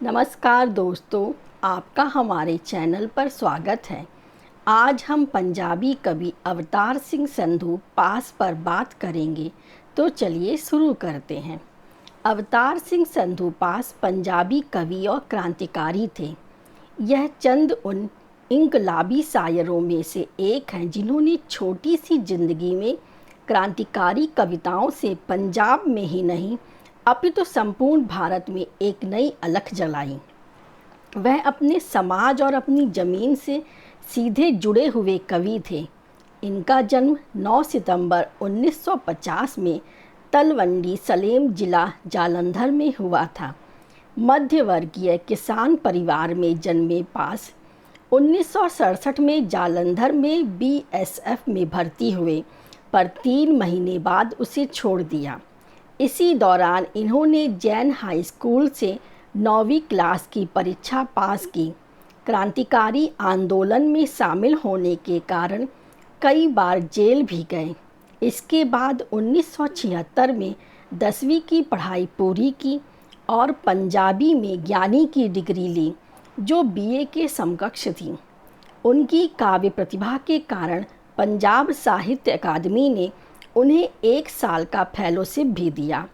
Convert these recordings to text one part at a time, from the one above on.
नमस्कार दोस्तों, आपका हमारे चैनल पर स्वागत है। आज हम पंजाबी कवि अवतार सिंह संधू पास पर बात करेंगे, तो चलिए शुरू करते हैं। अवतार सिंह संधू पास पंजाबी कवि और क्रांतिकारी थे। यह चंद उन इनकलाबी शायरों में से एक हैं जिन्होंने छोटी सी जिंदगी में क्रांतिकारी कविताओं से पंजाब में ही नहीं अपितु संपूर्ण भारत में एक नई अलख जलाई। वह अपने समाज और अपनी ज़मीन से सीधे जुड़े हुए कवि थे। इनका जन्म 9 सितंबर 1950 में तलवंडी सलेम जिला जालंधर में हुआ था। मध्यवर्गीय किसान परिवार में जन्मे पास 1967 में जालंधर में बीएसएफ में भर्ती हुए, पर 3 महीने बाद उसे छोड़ दिया। इसी दौरान इन्होंने जैन हाई स्कूल से 9वीं क्लास की परीक्षा पास की। क्रांतिकारी आंदोलन में शामिल होने के कारण कई बार जेल भी गए। इसके बाद 1976 में 10वीं की पढ़ाई पूरी की और पंजाबी में ज्ञानी की डिग्री ली, जो बीए के समकक्ष थी। उनकी काव्य प्रतिभा के कारण पंजाब साहित्य अकादमी ने उन्हें 1 साल का फेलोशिप भी दिया।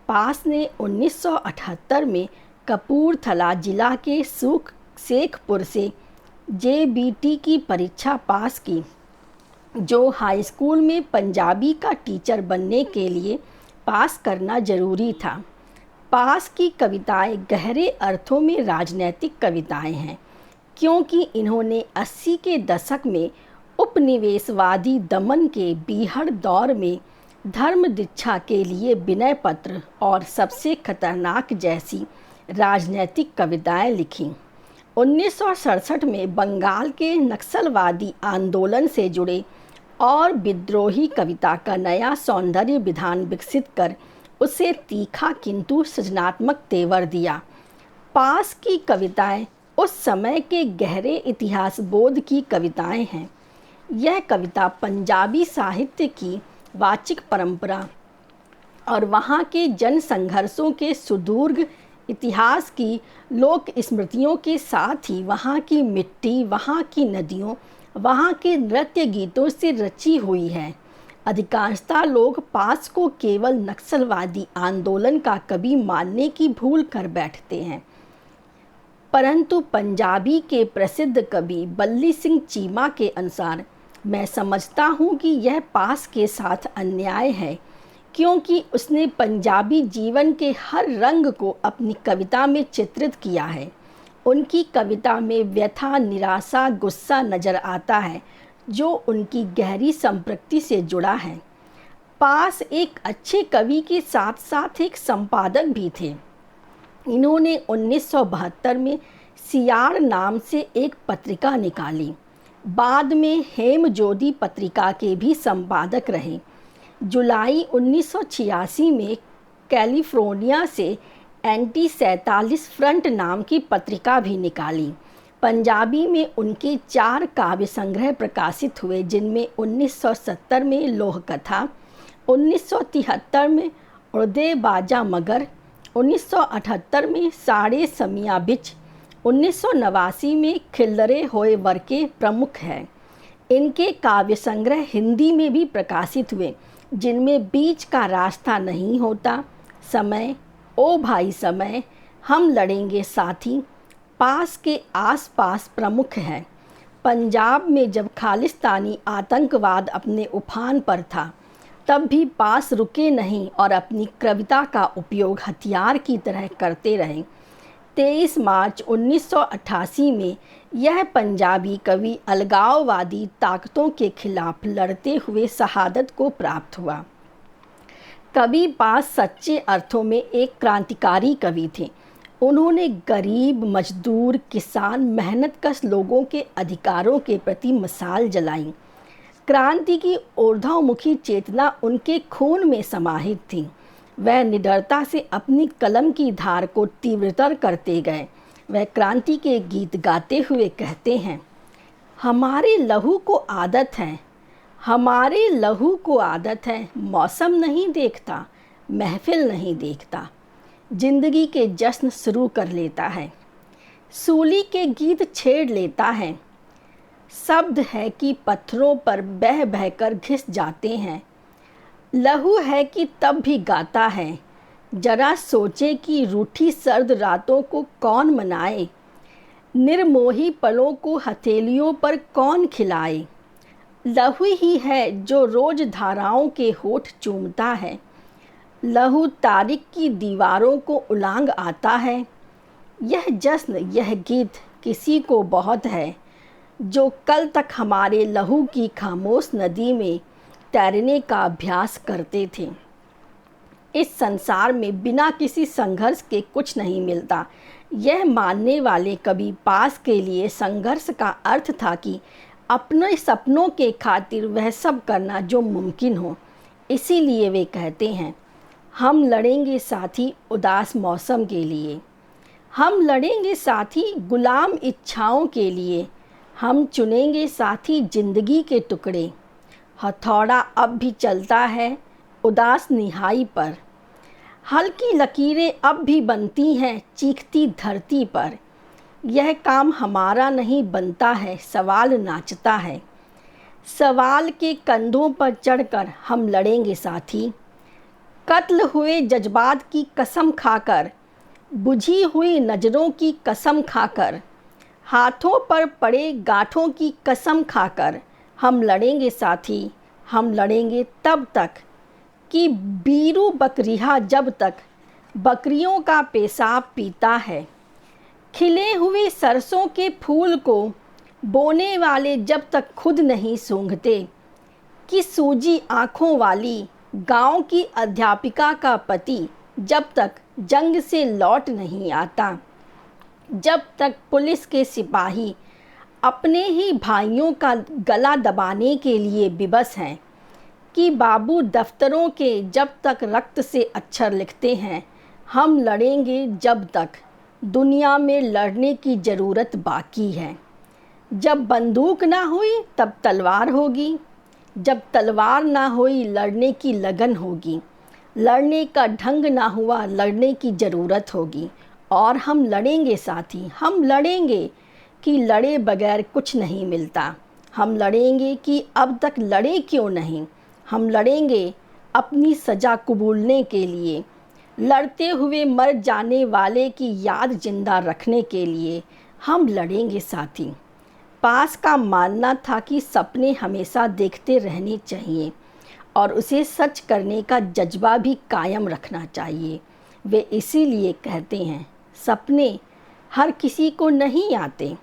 पास ने 1978 में कपूरथला जिला के शेखपुर से जेबीटी की परीक्षा पास की, जो हाई स्कूल में पंजाबी का टीचर बनने के लिए पास करना जरूरी था। पास की कविताएं गहरे अर्थों में राजनैतिक कविताएं हैं, क्योंकि इन्होंने 80 के दशक में उपनिवेशवादी दमन के बीहड़ दौर में धर्म दीक्षा के लिए विनय पत्र और सबसे खतरनाक जैसी राजनैतिक कविताएं लिखीं। 1967 में बंगाल के नक्सलवादी आंदोलन से जुड़े और विद्रोही कविता का नया सौंदर्य विधान विकसित कर उसे तीखा किंतु सृजनात्मक तेवर दिया। पास की कविताएं उस समय के गहरे इतिहास बोध की कविताएं हैं। यह कविता पंजाबी साहित्य की वाचिक परंपरा और वहाँ के जन संघर्षों के सुदूर इतिहास की लोक स्मृतियों के साथ ही वहाँ की मिट्टी, वहाँ की नदियों, वहाँ के नृत्य गीतों से रची हुई है। अधिकांशतः लोग पास को केवल नक्सलवादी आंदोलन का कवि मानने की भूल कर बैठते हैं, परंतु पंजाबी के प्रसिद्ध कवि बल्ली सिंह चीमा के अनुसार मैं समझता हूँ कि यह पास के साथ अन्याय है, क्योंकि उसने पंजाबी जीवन के हर रंग को अपनी कविता में चित्रित किया है। उनकी कविता में व्यथा, निराशा, गुस्सा नज़र आता है, जो उनकी गहरी संपृक्ति से जुड़ा है। पास एक अच्छे कवि के साथ साथ एक संपादक भी थे। इन्होंने 1972 में सियार नाम से एक पत्रिका निकाली। बाद में हेमज्योति पत्रिका के भी संपादक रहे। जुलाई 1986 में कैलिफोर्निया से एंटी 47 फ्रंट नाम की पत्रिका भी निकाली। पंजाबी में उनके 4 काव्य संग्रह प्रकाशित हुए, जिनमें 1970 में लोह कथा, 1973 में उर्दे बाजा मगर, 1978 में साड़े समिया बिच, 1989 में खिल्लरे होए वर्के प्रमुख है। इनके काव्य संग्रह हिंदी में भी प्रकाशित हुए, जिनमें बीच का रास्ता नहीं होता, समय, ओ भाई समय, हम लड़ेंगे साथी, पास के आसपास प्रमुख है। पंजाब में जब खालिस्तानी आतंकवाद अपने उफान पर था, तब भी पास रुके नहीं और अपनी कविता का उपयोग हथियार की तरह करते रहे। 23 मार्च 1988 में यह पंजाबी कवि अलगाववादी ताकतों के खिलाफ लड़ते हुए शहादत को प्राप्त हुआ। कवि पास सच्चे अर्थों में एक क्रांतिकारी कवि थे। उन्होंने गरीब, मजदूर, किसान, मेहनतकश लोगों के अधिकारों के प्रति मशाल जलाई। क्रांति की ऊर्ध्वमुखी चेतना उनके खून में समाहित थी। वह निडरता से अपनी कलम की धार को तीव्रतर करते गए। वह क्रांति के गीत गाते हुए कहते हैं, हमारे लहू को आदत है, हमारे लहू को आदत है, मौसम नहीं देखता, महफिल नहीं देखता। जिंदगी के जश्न शुरू कर लेता है। सूली के गीत छेड़ लेता है। शब्द है कि पत्थरों पर बह बहकर घिस जाते हैं। लहू है कि तब भी गाता है। जरा सोचे कि रूठी सर्द रातों को कौन मनाए, निर्मोही पलों को हथेलियों पर कौन खिलाए। लहू ही है जो रोज धाराओं के होठ चूमता है। लहू तारीख की दीवारों को उलांग आता है। यह जश्न, यह गीत किसी को बहुत है, जो कल तक हमारे लहू की खामोश नदी में तैरने का अभ्यास करते थे। इस संसार में बिना किसी संघर्ष के कुछ नहीं मिलता। यह मानने वाले कवि पास के लिए संघर्ष का अर्थ था कि अपने सपनों के खातिर वह सब करना जो मुमकिन हो। इसीलिए वे कहते हैं, हम लड़ेंगे साथी उदास मौसम के लिए, हम लड़ेंगे साथी गुलाम इच्छाओं के लिए, हम चुनेंगे साथी जिंदगी के टुकड़े। हथौड़ा अब भी चलता है उदास निहाई पर, हल्की लकीरें अब भी बनती हैं चीखती धरती पर। यह काम हमारा नहीं बनता है, सवाल नाचता है। सवाल के कंधों पर चढ़कर हम लड़ेंगे साथी। कत्ल हुए जज्बात की कसम खाकर, बुझी हुई नज़रों की कसम खाकर, हाथों पर पड़े गांठों की कसम खाकर हम लड़ेंगे साथी। हम लड़ेंगे तब तक कि बीरू बकरिया जब तक बकरियों का पेशाब पीता है, खिले हुए सरसों के फूल को बोने वाले जब तक खुद नहीं सूंघते, कि सूजी आँखों वाली गांव की अध्यापिका का पति जब तक जंग से लौट नहीं आता, जब तक पुलिस के सिपाही अपने ही भाइयों का गला दबाने के लिए विवश हैं, कि बाबू दफ्तरों के जब तक रक्त से अक्षर लिखते हैं। हम लड़ेंगे जब तक दुनिया में लड़ने की ज़रूरत बाकी है। जब बंदूक ना हुई तब तलवार होगी, जब तलवार ना हुई लड़ने की लगन होगी, लड़ने का ढंग ना हुआ लड़ने की ज़रूरत होगी। और हम लड़ेंगे साथी, हम लड़ेंगे कि लड़े बगैर कुछ नहीं मिलता। हम लड़ेंगे कि अब तक लड़े क्यों नहीं। हम लड़ेंगे अपनी सज़ा कबूलने के लिए, लड़ते हुए मर जाने वाले की याद जिंदा रखने के लिए। हम लड़ेंगे साथी। पास का मानना था कि सपने हमेशा देखते रहने चाहिए और उसे सच करने का जज्बा भी कायम रखना चाहिए। वे इसीलिए कहते हैं, सपने हर किसी को नहीं आते।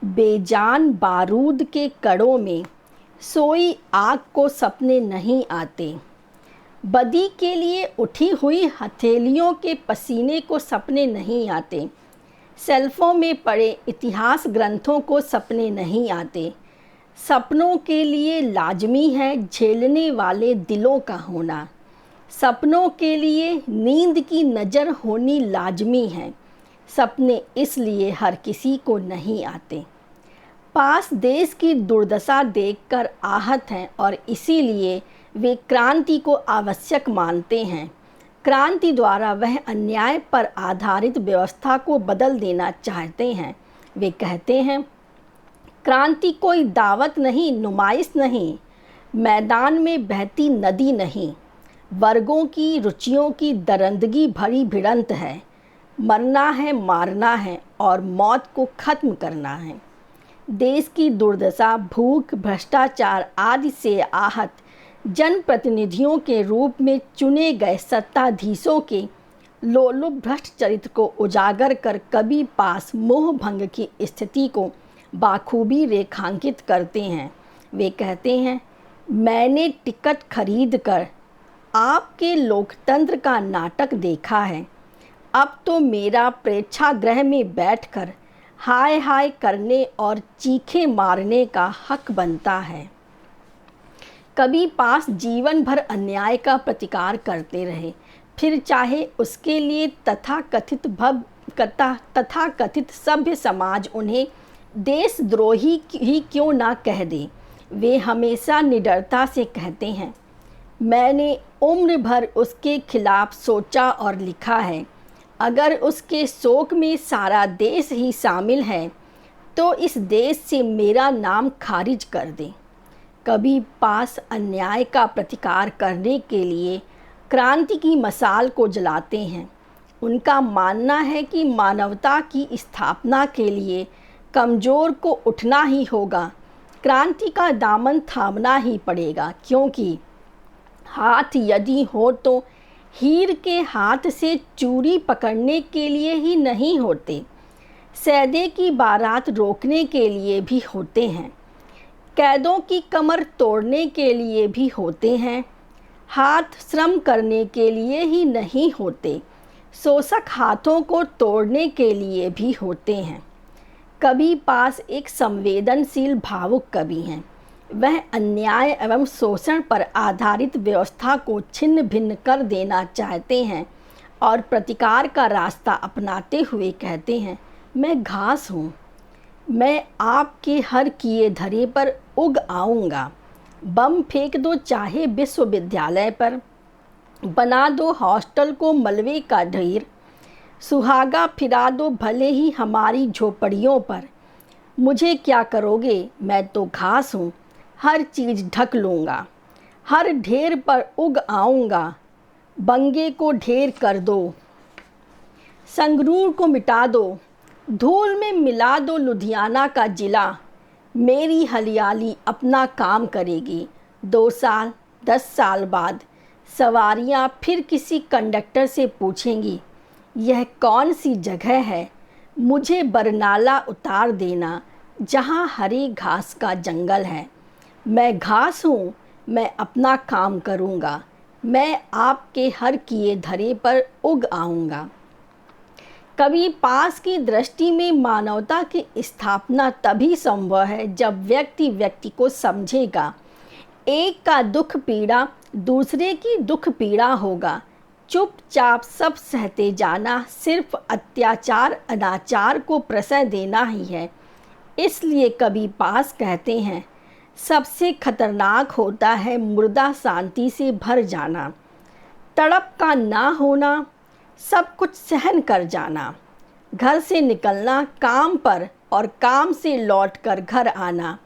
बेजान बारूद के कड़ों में सोई आग को सपने नहीं आते। बदी के लिए उठी हुई हथेलियों के पसीने को सपने नहीं आते। शेल्फों में पड़े इतिहास ग्रंथों को सपने नहीं आते। सपनों के लिए लाजमी है झेलने वाले दिलों का होना। सपनों के लिए नींद की नज़र होनी लाजमी है। सपने इसलिए हर किसी को नहीं आते। पास देश की दुर्दशा देखकर आहत हैं और इसीलिए वे क्रांति को आवश्यक मानते हैं। क्रांति द्वारा वह अन्याय पर आधारित व्यवस्था को बदल देना चाहते हैं। वे कहते हैं, क्रांति कोई दावत नहीं, नुमाइश नहीं, मैदान में बहती नदी नहीं, वर्गों की रुचियों की दरंदगी भरी भिड़ंत है। मरना है, मारना है और मौत को ख़त्म करना है। देश की दुर्दशा, भूख, भ्रष्टाचार आदि से आहत जनप्रतिनिधियों के रूप में चुने गए सत्ताधीशों के लोलुप भ्रष्ट चरित्र को उजागर कर कवि पास मोह भंग की स्थिति को बाखूबी रेखांकित करते हैं। वे कहते हैं, मैंने टिकट खरीद कर आपके लोकतंत्र का नाटक देखा है। अब तो मेरा प्रेक्षागृह में बैठकर हाय हाय करने और चीखे मारने का हक बनता है। कवि पास जीवन भर अन्याय का प्रतिकार करते रहे, फिर चाहे उसके लिए तथाकथित सभ्य समाज उन्हें देशद्रोही ही क्यों ना कह दे। वे हमेशा निडरता से कहते हैं, मैंने उम्र भर उसके खिलाफ सोचा और लिखा है। अगर उसके शोक में सारा देश ही शामिल है तो इस देश से मेरा नाम खारिज कर दे। कभी पास अन्याय का प्रतिकार करने के लिए क्रांति की मशाल को जलाते हैं। उनका मानना है कि मानवता की स्थापना के लिए कमज़ोर को उठना ही होगा, क्रांति का दामन थामना ही पड़ेगा, क्योंकि हाथ यदि हो तो हीर के हाथ से चूड़ी पकड़ने के लिए ही नहीं होते, सैदे की बारात रोकने के लिए भी होते हैं, कैदों की कमर तोड़ने के लिए भी होते हैं। हाथ श्रम करने के लिए ही नहीं होते, शोषक हाथों को तोड़ने के लिए भी होते हैं। कवि पास एक संवेदनशील भावुक कवि हैं। वह अन्याय एवं शोषण पर आधारित व्यवस्था को छिन्न भिन्न कर देना चाहते हैं और प्रतिकार का रास्ता अपनाते हुए कहते हैं, मैं घास हूँ, मैं आपके हर किए धरे पर उग आऊँगा। बम फेंक दो चाहे विश्वविद्यालय पर, बना दो हॉस्टल को मलबे का ढेर, सुहागा फिरा दो भले ही हमारी झोपड़ियों पर, मुझे क्या करोगे, मैं तो घास हूँ, हर चीज़ ढक लूँगा, हर ढेर पर उग आऊँगा। बंगे को ढेर कर दो, संगरूर को मिटा दो, धूल में मिला दो लुधियाना का जिला, मेरी हरियाली अपना काम करेगी। 2 साल 10 साल बाद सवारियाँ फिर किसी कंडक्टर से पूछेंगी, यह कौन सी जगह है, मुझे बरनाला उतार देना जहाँ हरी घास का जंगल है। मैं घास हूँ, मैं अपना काम करूँगा, मैं आपके हर किए धरे पर उग आऊँगा। कवि पास की दृष्टि में मानवता की स्थापना तभी संभव है जब व्यक्ति व्यक्ति को समझेगा। एक का दुख पीड़ा दूसरे की दुख पीड़ा होगा। चुपचाप सब सहते जाना सिर्फ अत्याचार अनाचार को प्रश्रय देना ही है। इसलिए कवि पास कहते हैं, सबसे खतरनाक होता है मुर्दा शांति से भर जाना, तड़प का ना होना, सब कुछ सहन कर जाना, घर से निकलना काम पर और काम से लौटकर घर आना।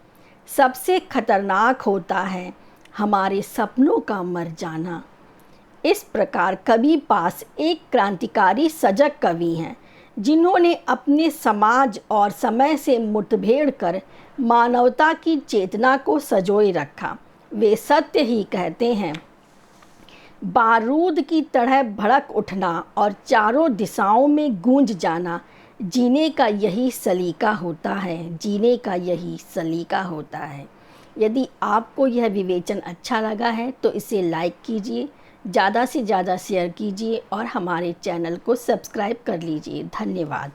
सबसे खतरनाक होता है हमारे सपनों का मर जाना। इस प्रकार कवि पास एक क्रांतिकारी सजग कवि हैं, जिन्होंने अपने समाज और समय से मुठभेड़ कर मानवता की चेतना को संजोए रखा। वे सत्य ही कहते हैं, बारूद की तरह भड़क उठना और चारों दिशाओं में गूंज जाना जीने का यही सलीका होता है, जीने का यही सलीका होता है। यदि आपको यह विवेचन अच्छा लगा है तो इसे लाइक कीजिए, ज़्यादा से ज़्यादा शेयर कीजिए और हमारे चैनल को सब्सक्राइब कर लीजिए। धन्यवाद।